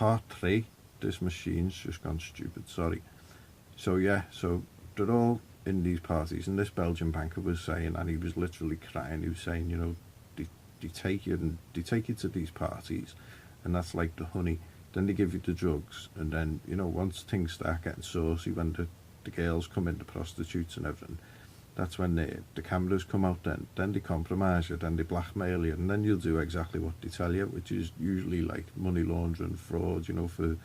part 3. This machine's just gone stupid, sorry. So yeah, so they're all in these parties, and this Belgian banker was saying, and he was literally crying, he was saying, you know, they take you to these parties, and that's like the honey. Then they give you the drugs, and then, you know, once things start getting saucy, when the girls come in, the prostitutes and everything, that's when the cameras come out. Then they compromise you, then they blackmail you, and then you'll do exactly what they tell you, which is usually like money laundering, fraud, you know, for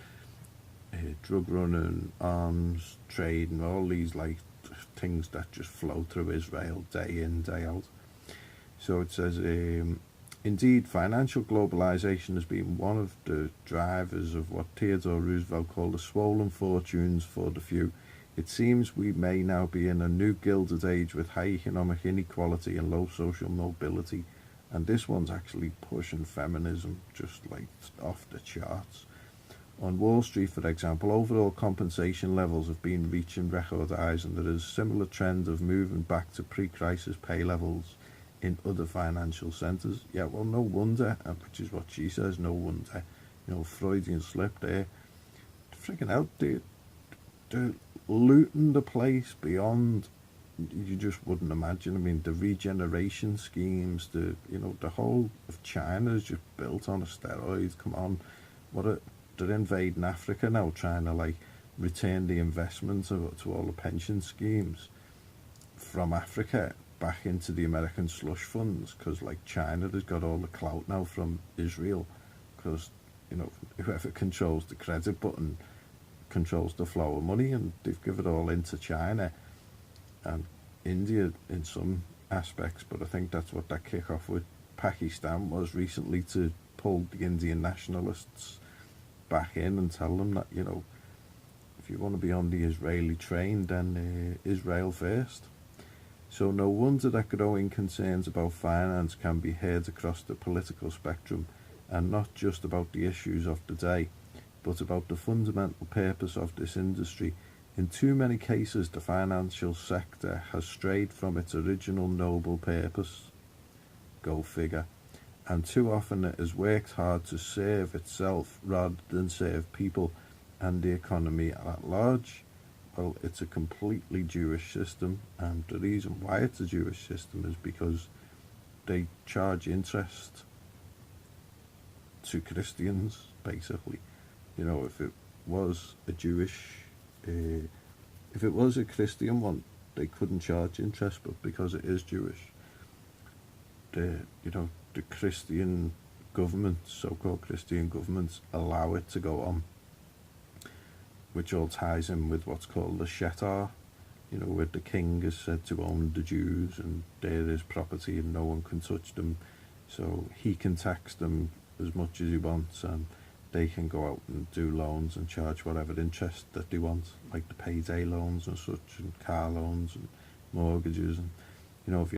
drug running, arms trade, and all these like things that just flow through Israel day in, day out. So it says, indeed, financial globalization has been one of the drivers of what Theodore Roosevelt called the swollen fortunes for the few. It seems we may now be in a new gilded age with high economic inequality and low social mobility. And this one's actually pushing feminism just like off the charts. On Wall Street, for example, overall compensation levels have been reaching record highs, and there is a similar trend of moving back to pre-crisis pay levels in other financial centres. Yeah, well, no wonder, which is what she says, no wonder. You know, Freudian slip there. Freaking out, they're looting the place beyond you just wouldn't imagine. I mean, the regeneration schemes, the whole of China is just built on a steroid. Come on, they're invading Africa now, trying to like return the investment to all the pension schemes from Africa back into the American slush funds, because like China has got all the clout now from Israel, because you know, whoever controls the credit button controls the flow of money, and they've given it all into China and India in some aspects. But I think that's what that kick-off with Pakistan was recently, to pull the Indian nationalists back in and tell them that, you know, if you want to be on the Israeli train, then Israel first. So no wonder that growing concerns about finance can be heard across the political spectrum, and not just about the issues of the day, but about the fundamental purpose of this industry. In too many cases, the financial sector has strayed from its original noble purpose. Go figure. And too often it has worked hard to serve itself rather than serve people and the economy at large. Well, it's a completely Jewish system, and the reason why it's a Jewish system is because they charge interest to Christians, basically. You know, if it was a Christian one, they couldn't charge interest, but because it is Jewish, the Christian governments, so-called Christian governments, allow it to go on, which all ties in with what's called the Shetar, you know, where the king is said to own the Jews and they're his property and no one can touch them, so he can tax them as much as he wants, and they can go out and do loans and charge whatever interest that they want, like the payday loans and such, and car loans and mortgages. And you know, if you